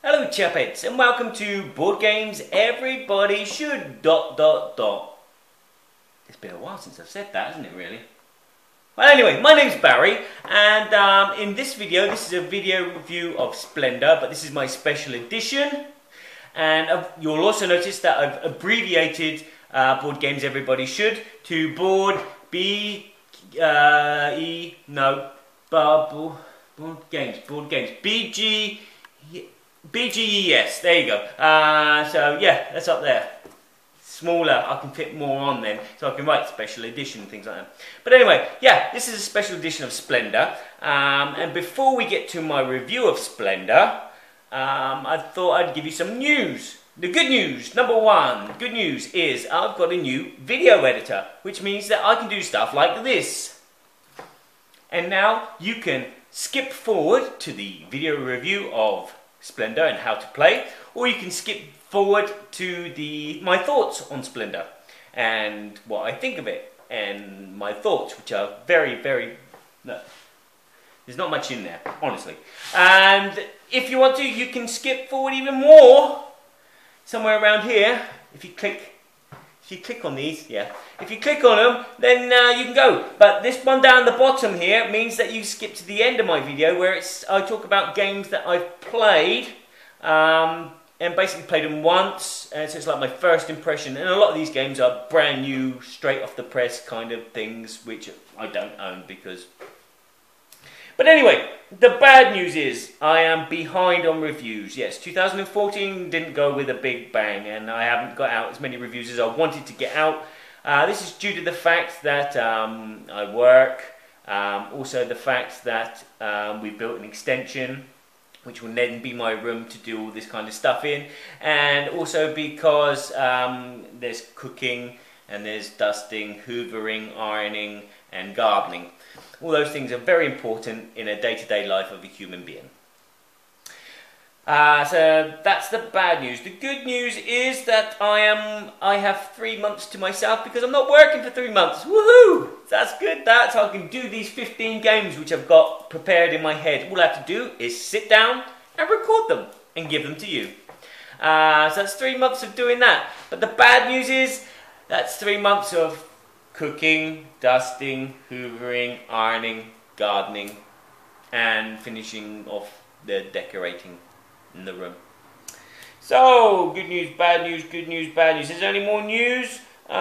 Hello Chappets and welcome to Board Games Everybody Should ... It's been a while since I've said that, hasn't it really? Well anyway, my name's Barry and in this video, this is a video review of Splendor, but this is my special edition. And you'll also notice that I've abbreviated Board Games Everybody Should to Board BGES, there you go. So yeah, that's up there. Smaller, I can fit more on then, so I can write special edition and things like that. But anyway, yeah, this is a special edition of Splendor. And before we get to my review of Splendor, I thought I'd give you some news. The good news, number one, good news is I've got a new video editor, which means that I can do stuff like this. And now you can skip forward to the video review of Splendor and how to play, or you can skip forward to my thoughts on Splendor and what I think of it, and my thoughts, which are very, no, there's not much in there, honestly. And if you want to, you can skip forward even more, somewhere around here. If you click on these, yeah, if you click on them, then you can go. But this one down the bottom here means that you skip to the end of my video, where I talk about games that I've played, and basically played them once, and so it's like my first impression. And a lot of these games are brand new, straight off the press kind of things, which I don't own because... But anyway, the bad news is I am behind on reviews. Yes, 2014 didn't go with a big bang, and I haven't got out as many reviews as I wanted to get out. This is due to the fact that I work, also the fact that we built an extension, which will then be my room to do all this kind of stuff in, and also because there's cooking, and there's dusting, hoovering, ironing, and gardening. All those things are very important in a day-to-day life of a human being. So that's the bad news. The good news is that I have 3 months to myself because I'm not working for 3 months. Woohoo! That's good, so I can do these 15 games which I've got prepared in my head. All I have to do is sit down and record them and give them to you. So that's 3 months of doing that. But the bad news is that's 3 months of cooking, dusting, hoovering, ironing, gardening, and finishing off the decorating in the room. So, good news, bad news, good news, bad news. Is there any more news? The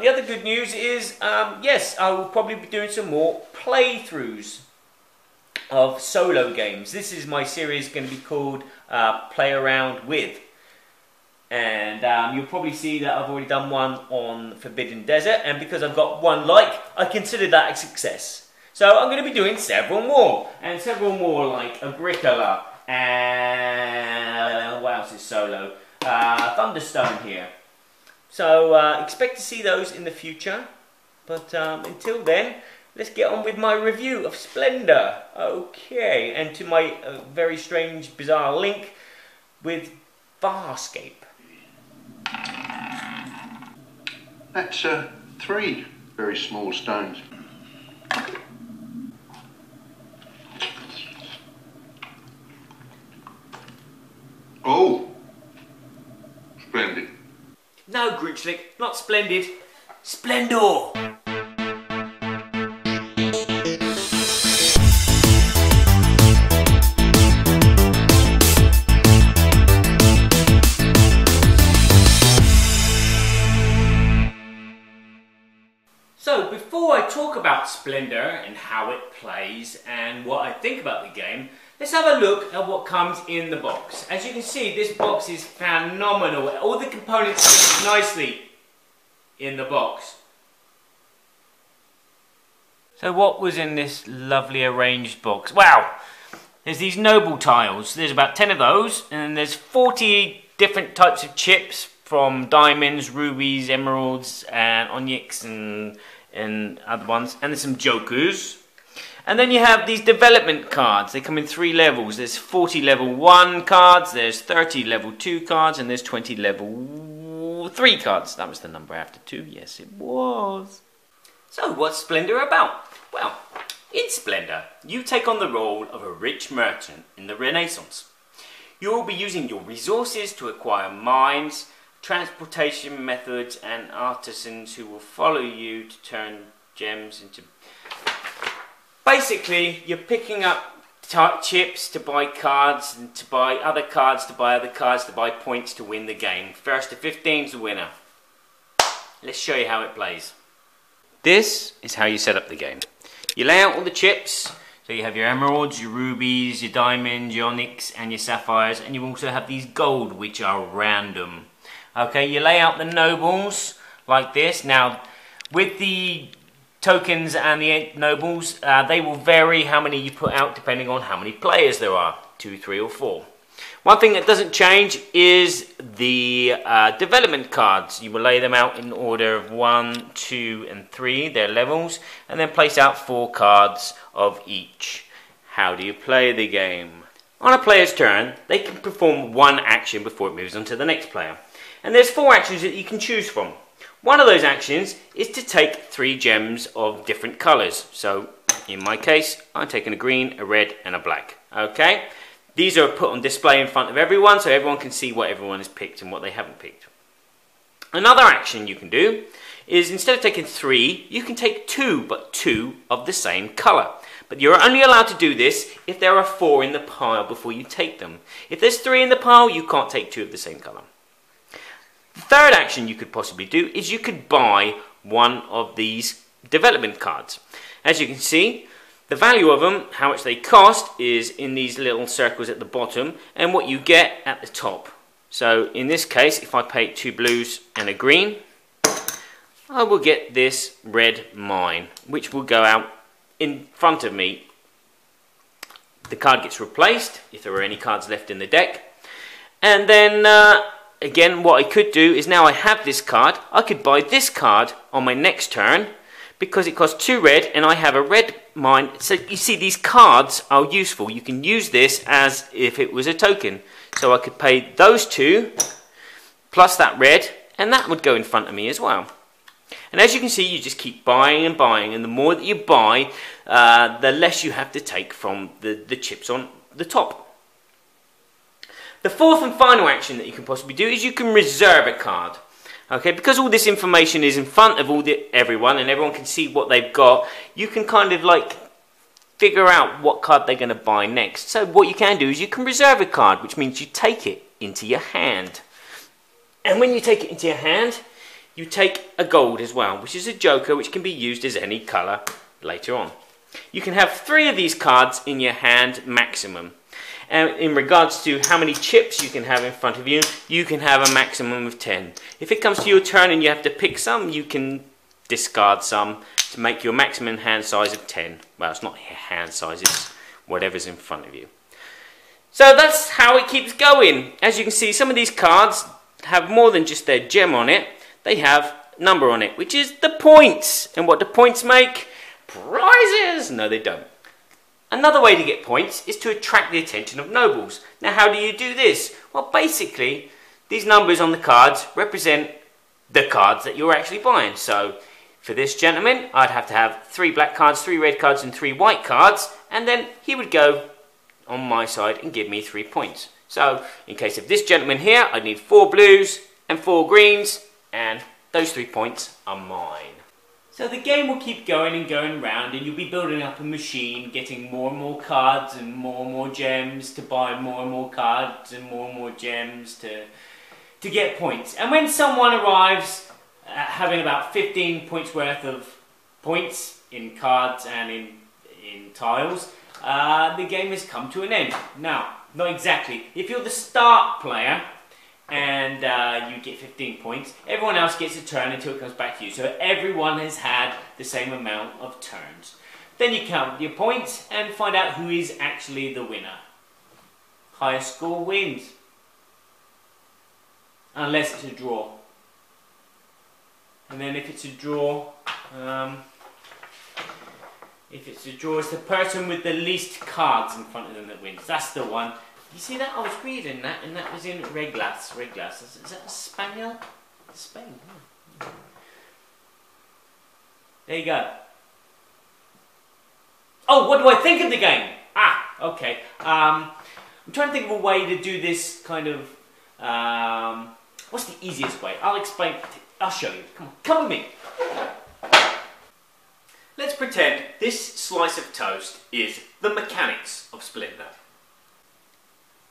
other good news is, yes, I will probably be doing some more playthroughs of solo games. This is my series going to be called Play Around With. And you'll probably see that I've already done one on Forbidden Desert, and because I've got one like, I consider that a success. So I'm going to be doing several more, and several more like Agricola, and what else is solo? Thunderstone here. So expect to see those in the future, but until then, let's get on with my review of Splendor. Okay, and to my very strange, bizarre link with Farscape. That's 3 very small stones. Oh, splendid. No, Grinchlick, not splendid. Splendor. So, before I talk about Splendor and how it plays and what I think about the game, let's have a look at what comes in the box. As you can see, this box is phenomenal. All the components fit nicely in the box. So what was in this lovely arranged box? Wow! There's these noble tiles. There's about 10 of those, and there's 40 different types of chips, from diamonds, rubies, emeralds, and onyx, and other ones. And there's some jokers. And then you have these development cards. They come in 3 levels. There's 40 level 1 cards, there's 30 level 2 cards, and there's 20 level 3 cards. That was the number after 2. Yes, it was. So what's Splendor about? Well, in Splendor, you take on the role of a rich merchant in the Renaissance. You will be using your resources to acquire mines, transportation methods, and artisans who will follow you to turn gems into... Basically, you're picking up chips to buy cards, and to buy other cards, to buy other cards, to buy points to win the game. First to 15 is the winner. Let's show you how it plays. This is how you set up the game. You lay out all the chips, so you have your emeralds, your rubies, your diamonds, your onyx and your sapphires, and you also have these gold which are random. Okay, you lay out the nobles like this. Now, with the tokens and the nobles, they will vary how many you put out depending on how many players there are, 2, 3 or 4. One thing that doesn't change is the development cards. You will lay them out in order of 1, 2 and 3, their levels, and then place out 4 cards of each. How do you play the game? On a player's turn, they can perform one action before it moves on to the next player. And there's 4 actions that you can choose from. One of those actions is to take 3 gems of different colours. So, in my case, I'm taking a green, a red and a black. Okay? These are put on display in front of everyone so everyone can see what everyone has picked and what they haven't picked. Another action you can do is, instead of taking 3, you can take 2, but 2 of the same colour. But you're only allowed to do this if there are 4 in the pile before you take them. If there's 3 in the pile, you can't take 2 of the same colour. The third action you could possibly do is you could buy one of these development cards. As you can see, the value of them, how much they cost, is in these little circles at the bottom and what you get at the top. So in this case, if I pay 2 blues and a green, I will get this red mine, which will go out in front of me. The card gets replaced if there are any cards left in the deck, and then again, what I could do is, now I have this card, I could buy this card on my next turn because it costs 2 red and I have a red mine. So you see, these cards are useful. You can use this as if it was a token. So I could pay those 2 plus that red, and that would go in front of me as well. And as you can see, you just keep buying and buying, and the more that you buy, the less you have to take from the chips on the top. The fourth and final action that you can possibly do is you can reserve a card. Okay, because all this information is in front of everyone and everyone can see what they've got, you can kind of like figure out what card they're going to buy next. So what you can do is you can reserve a card, which means you take it into your hand. And when you take it into your hand, you take a gold as well, which is a joker which can be used as any colour later on. You can have 3 of these cards in your hand maximum. And in regards to how many chips you can have in front of you, you can have a maximum of 10. If it comes to your turn and you have to pick some, you can discard some to make your maximum hand size of 10. Well, it's not hand size, it's whatever's in front of you. So that's how it keeps going. As you can see, some of these cards have more than just their gem on it. They have number on it, which is the points. And what do points make? Prizes! No, they don't. Another way to get points is to attract the attention of nobles. Now, how do you do this? Well, basically, these numbers on the cards represent the cards that you're actually buying. So, for this gentleman, I'd have to have 3 black cards, 3 red cards, and 3 white cards, and then he would go on my side and give me 3 points. So, in case of this gentleman here, I'd need 4 blues and 4 greens, and those 3 points are mine. So the game will keep going and going round, and you'll be building up a machine, getting more and more cards and more gems to buy more and more cards and more gems to get points. And when someone arrives having about 15 points worth of points in cards and in tiles, the game has come to an end. Now, not exactly. If you're the start player, and you get 15 points, everyone else gets a turn until it comes back to you. So everyone has had the same amount of turns. Then you count your points and find out who is actually the winner. Highest score wins. Unless it's a draw. And then if it's a draw, it's the person with the least cards in front of them that wins. That's the one. You see that? I was reading that, and that was in Reglas. Is that Spaniel? Spain. Yeah. There you go. Oh, what do I think of the game? Ah, okay. I'm trying to think of a way to do this kind of, what's the easiest way? I'll explain, I'll show you. Come with me. Let's pretend this slice of toast is the mechanics of Splendor.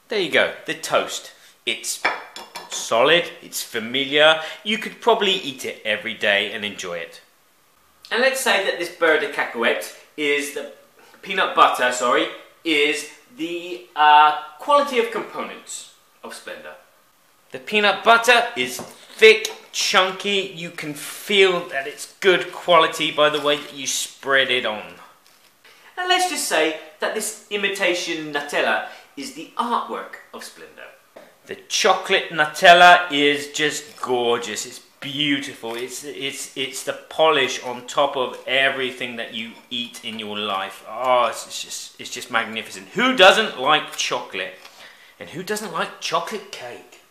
There you go, the toast. It's solid, it's familiar, you could probably eat it every day and enjoy it. And let's say that this beurre de cacahuète is the peanut butter, is the quality of components of Splendor. The peanut butter is thick, chunky, you can feel that it's good quality by the way that you spread it on. And let's just say that this imitation Nutella is the artwork of Splendor. The chocolate Nutella is just gorgeous, it's beautiful, it's the polish on top of everything that you eat in your life. Oh, it's just magnificent. Who doesn't like chocolate? And who doesn't like chocolate cake?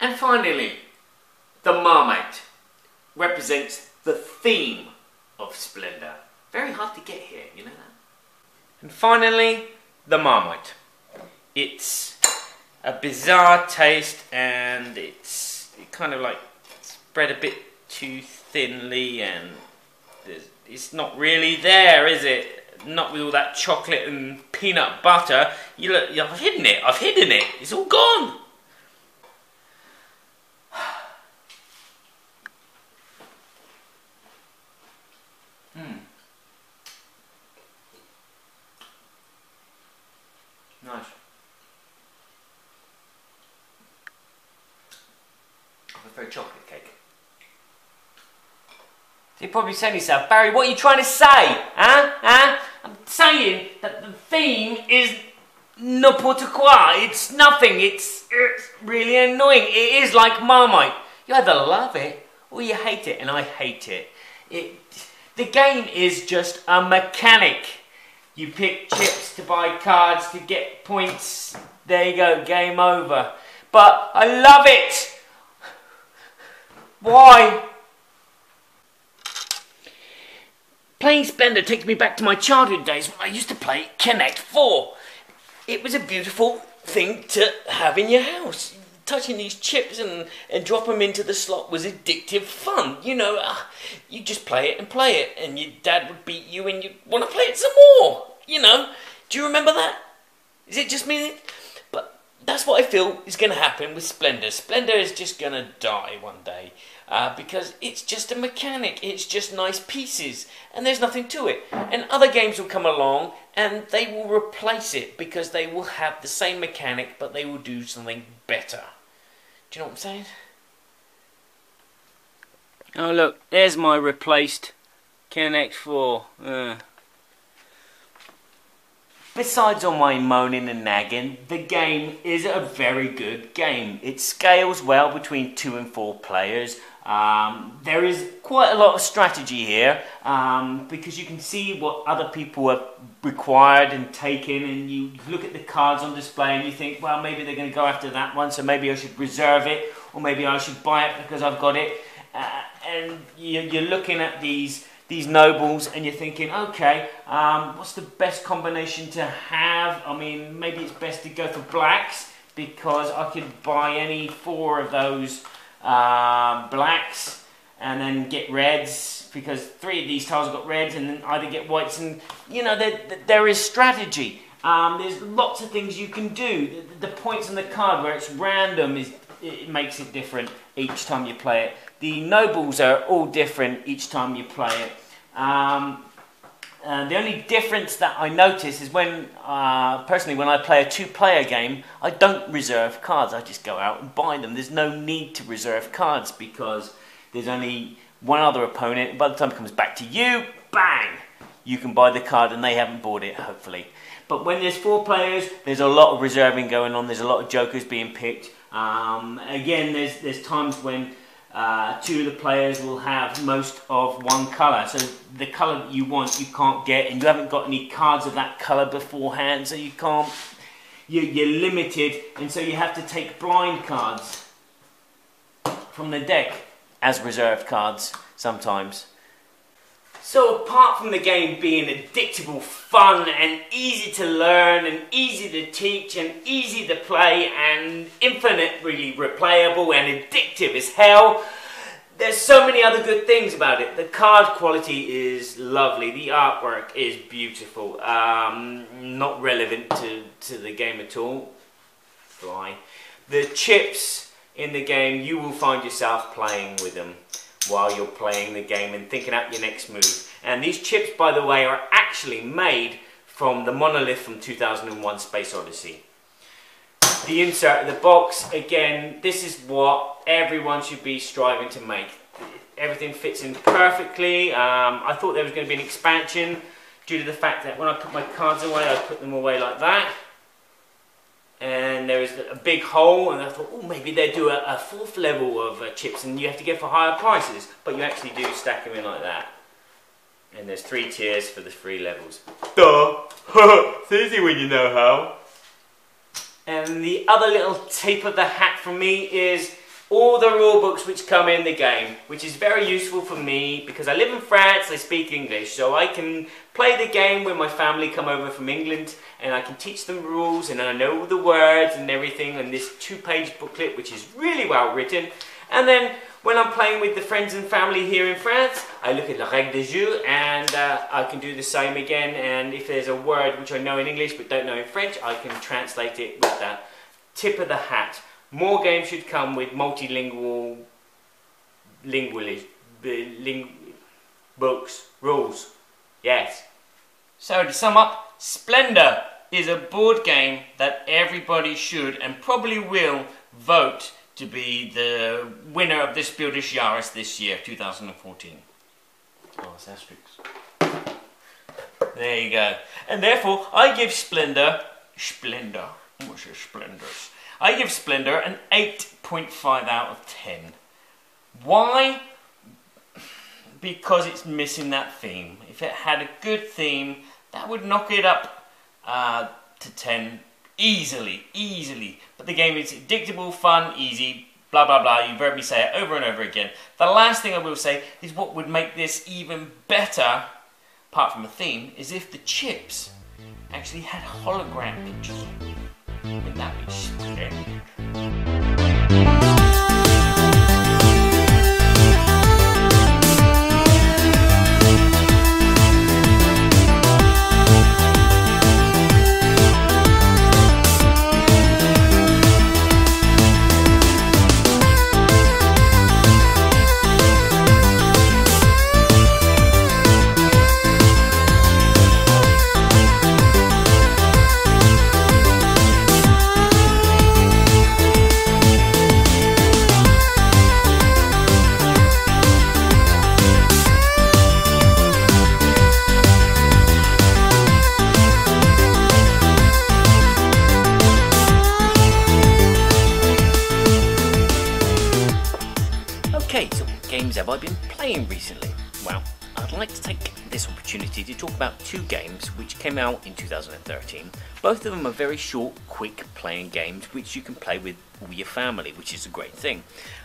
And finally, the Marmite represents the theme of Splendor. Very hard to get here, you know that? And finally, the Marmite. It's a bizarre taste and it's kind of like spread a bit too thinly and it's not really there, is it? Not with all that chocolate and peanut butter. You look, I've hidden it, it's all gone. Nice. I prefer chocolate cake. So you're probably saying to yourself, Barry, what are you trying to say? Huh? I'm saying that the theme is n'importe quoi. It's nothing. It's really annoying. It is like Marmite. You either love it or you hate it, and I hate it. The game is just a mechanic. You pick chips to buy cards to get points. There you go, game over. But I love it. Why? Playing Splendor takes me back to my childhood days when I used to play Connect 4. It was a beautiful thing to have in your house. Touching these chips and drop them into the slot was addictive fun. You know, you just play it, and your dad would beat you and you'd want to play it some more. You know, do you remember that? Is it just me? But that's what I feel is going to happen with Splendor. Splendor is just going to die one day because it's just a mechanic. It's just nice pieces and there's nothing to it. And other games will come along and they will replace it because they will have the same mechanic but they will do something better. Do you know what I'm saying? Oh look, there's my replaced Connect 4. Besides all my moaning and nagging, the game is a very good game. It scales well between 2 and 4 players. There is quite a lot of strategy here because you can see what other people have required and taken, and you look at the cards on display and you think, well, maybe they're going to go after that one, so maybe I should reserve it, or maybe I should buy it because I've got it. And you're looking at these nobles and you're thinking, okay, what's the best combination to have? I mean, maybe it's best to go for blacks because I could buy any 4 of those blacks and then get reds because 3 of these tiles have got reds, and then either get whites. And you know, there is strategy. There's lots of things you can do. The points on the card where it's random it makes it different each time you play it. The nobles are all different each time you play it. The only difference that I notice is when, personally, when I play a 2-player game, I don't reserve cards. I just go out and buy them. There's no need to reserve cards because there's only one other opponent. By the time it comes back to you, bang! You can buy the card and they haven't bought it, hopefully. But when there's 4 players, there's a lot of reserving going on. There's a lot of jokers being picked. Again, there's times when 2 of the players will have most of one colour. So the colour that you want, you can't get, and you haven't got any cards of that colour beforehand, so you can't. You're limited, and so you have to take blind cards from the deck as reserve cards sometimes. So apart from the game being addictable, fun and easy to learn and easy to teach and easy to play and infinitely replayable and addictive as hell, there's so many other good things about it. The card quality is lovely, the artwork is beautiful, not relevant to the game at all. Fly. The chips in the game, you will find yourself playing with them while you're playing the game and thinking out your next move. And these chips, by the way, are actually made from the monolith from 2001 Space Odyssey. The insert of the box, again, this is what everyone should be striving to make. Everything fits in perfectly. I thought there was going to be an expansion due to the fact that when I put my cards away, I put them away like that. And there is a big hole, and I thought, oh, maybe they'd do a fourth level of chips and you have to get for higher prices. But you actually do stack them in like that. And there's 3 tiers for the 3 levels. Duh! It's easy when you know how. And the other little tip of the hat from me is all the rule books which come in the game, which is very useful for me because I live in France, I speak English, so I can play the game when my family come over from England and I can teach them rules and I know the words and everything, and this 2-page booklet which is really well written. And then when I'm playing with the friends and family here in France, I look at la règle de jeu and I can do the same again, and if there's a word which I know in English but don't know in French, I can translate it with that. Tip of the hat. More games should come with multilingual books, rules. Yes. So to sum up, Splendor is a board game that everybody should and probably will vote to be the winner of the Spiel des Jahres this year, 2014. Oh, it's asterisks. There you go. And therefore, I give Splendor, what's your splendors? I give Splendor an 8.5 out of 10. Why? Because it's missing that theme. If it had a good theme, that would knock it up to 10 easily. But the game is addictable, fun, easy, blah blah blah. You've heard me say it over and over again. The last thing I will say is what would make this even better, apart from the theme, is if the chips actually had hologram pictures. Wouldn't that be splendid? Okay, so what games have I been playing recently? Well, I'd like to take this opportunity to talk about 2 games which came out in 2013. Both of them are very short, quick playing games which you can play with all your family, which is a great thing.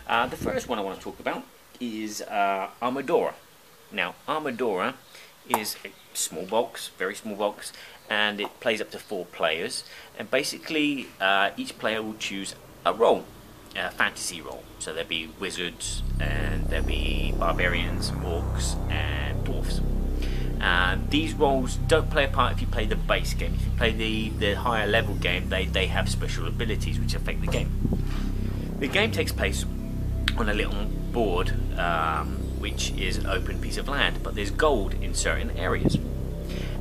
The first one I want to talk about is Armadora. Now, Armadora is a small box, very small box, and it plays up to 4 players. And basically, each player will choose a role. A fantasy role, so there'll be wizards and there'll be barbarians, orcs and dwarfs. These roles don't play a part if you play the base game. If you play the higher level game, they have special abilities which affect the game. The game takes place on a little board which is an open piece of land, but there's gold in certain areas,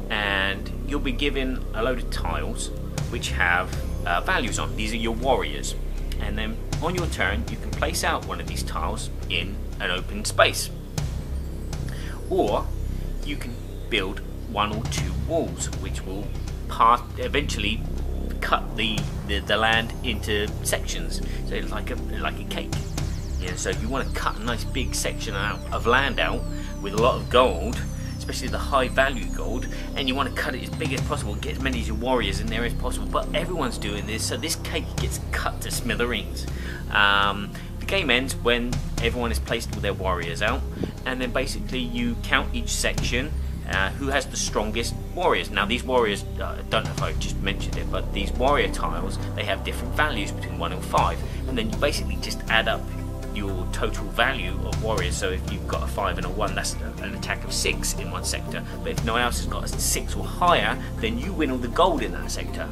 and you'll be given a load of tiles which have values on. These are your warriors. And then on your turn you can place out one of these tiles in an open space, or you can build 1 or 2 walls which will eventually cut the land into sections, so it's like a cake. Yeah, so if you want to cut a nice big section of land out with a lot of gold, especially the high value gold, and you want to cut it as big as possible, get as many of your warriors in there as possible, but everyone's doing this, so this cake gets cut to smithereens. The game ends when everyone has placed all their warriors out, and then basically you count each section. Who has the strongest warriors. Now these warriors, I don't know if I just mentioned it, but these warrior tiles, they have different values between 1 and 5, and then you basically just add up your total value of warriors. So if you've got a 5 and a 1, that's an attack of 6 in one sector, but if no one else has got a 6 or higher, then you win all the gold in that sector.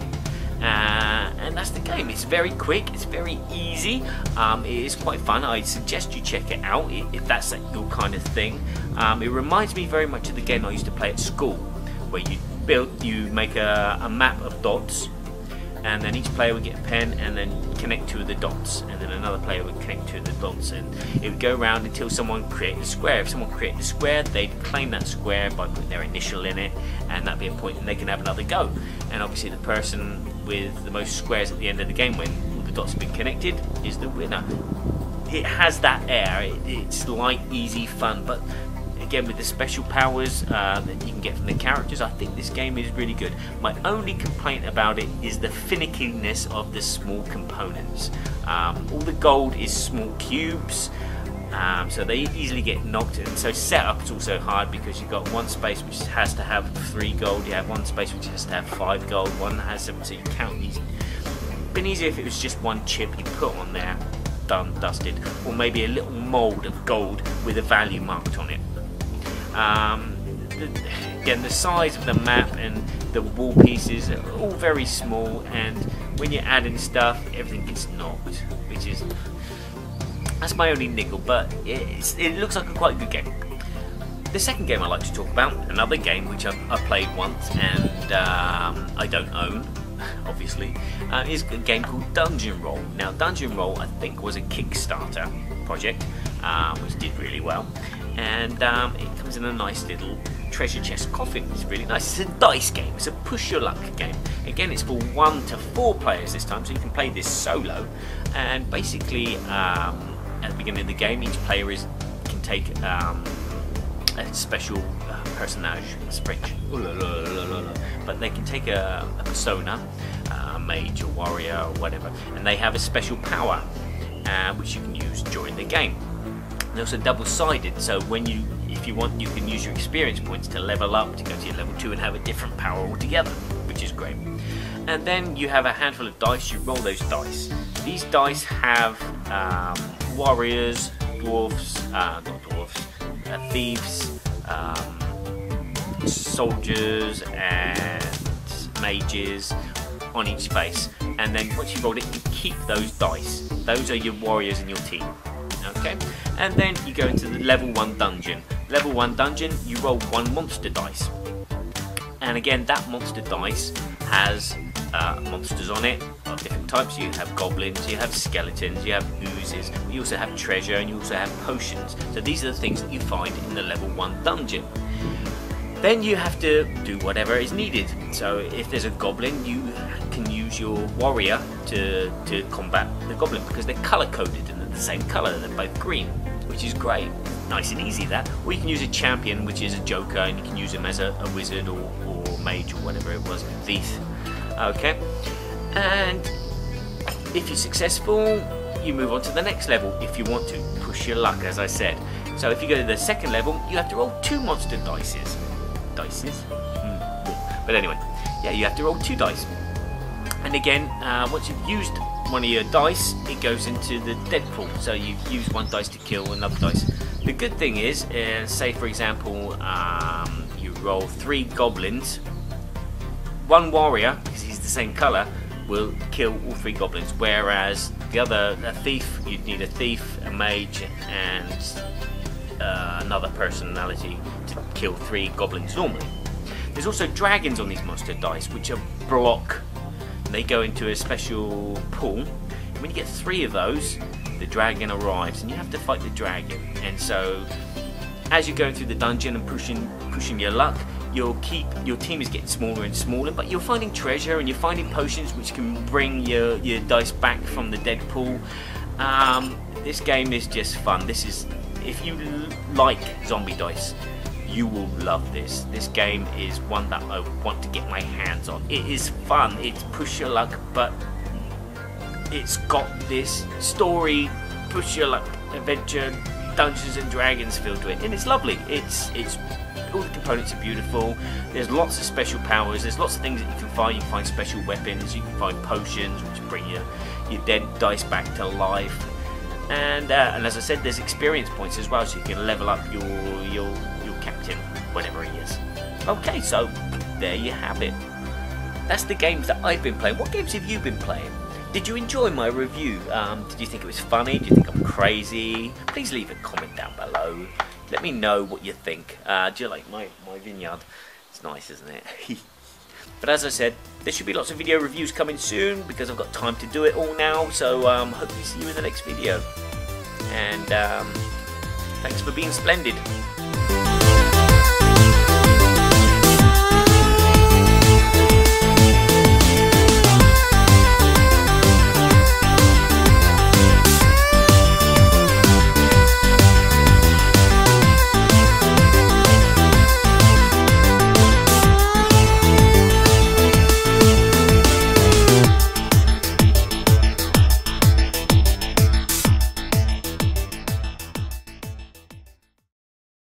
And that's the game. It's very quick, it's very easy, it is quite fun. I suggest you check it out if that's your kind of thing. It reminds me very much of the game I used to play at school, where you make a map of dots, and then each player would get a pen and then connect 2 of the dots, and then another player would connect 2 of the dots, and it would go around until someone created a square. If someone created a square, they'd claim that square by putting their initial in it, and that'd be a point, and they can have another go. And obviously the person with the most squares at the end of the game, when all the dots have been connected, is the winner. It has that air, it's light, easy fun, but again with the special powers that you can get from the characters, I think this game is really good. My only complaint about it is the finickiness of the small components. All the gold is small cubes, so they easily get knocked, and so setup is also hard because you've got one space which has to have 3 gold, you have one space which has to have 5 gold, one has 7, so you count these. It'd been easier if it was just one chip you put on there, done, dusted, or maybe a little mould of gold with a value marked on it. Again, the size of the map and the wall pieces are all very small, and when you're adding stuff, everything gets knocked, which is, that's my only niggle, but it looks like a quite good game. The second game I like to talk about, another game which I played once and I don't own, obviously, is a game called Dungeon Roll. Now Dungeon Roll, I think, was a Kickstarter project, which did really well, and it comes in a nice little treasure chest coffin. It's really nice. It's a dice game, it's a push your luck game. Again, it's for 1 to 4 players this time, so you can play this solo, and basically at the beginning of the game, each player can take a special personage, but they can take a persona, a mage or warrior or whatever, and they have a special power which you can use during the game. They're also double-sided, so if you want, you can use your experience points to level up, to go to your level 2 and have a different power altogether, which is great. And then you have a handful of dice, you roll those dice. These dice have warriors, dwarfs, thieves, soldiers and mages on each face, and then once you've rolled it, you keep those dice. Those are your warriors in your team. Okay, and then you go into the level 1 dungeon. Level 1 dungeon, you roll 1 monster dice, and again that monster dice has monsters on it of different types. You have goblins, you have skeletons, you have oozes, you also have treasure, and you also have potions. So these are the things that you find in the level 1 dungeon. Then you have to do whatever is needed. So if there's a goblin, you can use your warrior to combat the goblin, because they're color coded and they're the same color, they're both green, which is great. Nice and easy that. Or you can use a champion, which is a joker, and you can use him as a wizard or mage or whatever it was, thief. Okay, and if you're successful, you move on to the next level if you want to push your luck, as I said. So if you go to the second level, you have to roll 2 monster dices. But anyway, yeah, you have to roll 2 dice. And again, once you've used one of your dice, it goes into the dead pool. So you've used 1 dice to kill another dice. The good thing is, say for example, you roll 3 goblins. 1 warrior, because he's the same colour, will kill all 3 goblins, whereas the other, a thief, you'd need a thief, a mage, and another personality to kill 3 goblins normally. There's also dragons on these monster dice, which are block. They go into a special pool. When you get 3 of those, the dragon arrives, and you have to fight the dragon. And so, as you're going through the dungeon and pushing your luck, your team is getting smaller and smaller, but you're finding treasure and you're finding potions which can bring your dice back from the dead pool. This game is just fun. This is, if you like zombie dice, you will love this. This game is one that I want to get my hands on. It is fun. It's push your luck, but it's got this story, push your luck, adventure, Dungeons and Dragons feel to it, and it's lovely. It's all the components are beautiful. There's lots of special powers. There's lots of things that you can find. You can find special weapons. You can find potions, which bring your dead dice back to life. And as I said, there's experience points as well, so you can level up your captain, whatever he is. Okay, so there you have it. That's the games that I've been playing. What games have you been playing? Did you enjoy my review? Did you think it was funny? Do you think I'm crazy? Please leave a comment down below. Let me know what you think. Do you like my vineyard? It's nice, isn't it? But as I said, there should be lots of video reviews coming soon because I've got time to do it all now. So hopefully see you in the next video. And thanks for being splendid.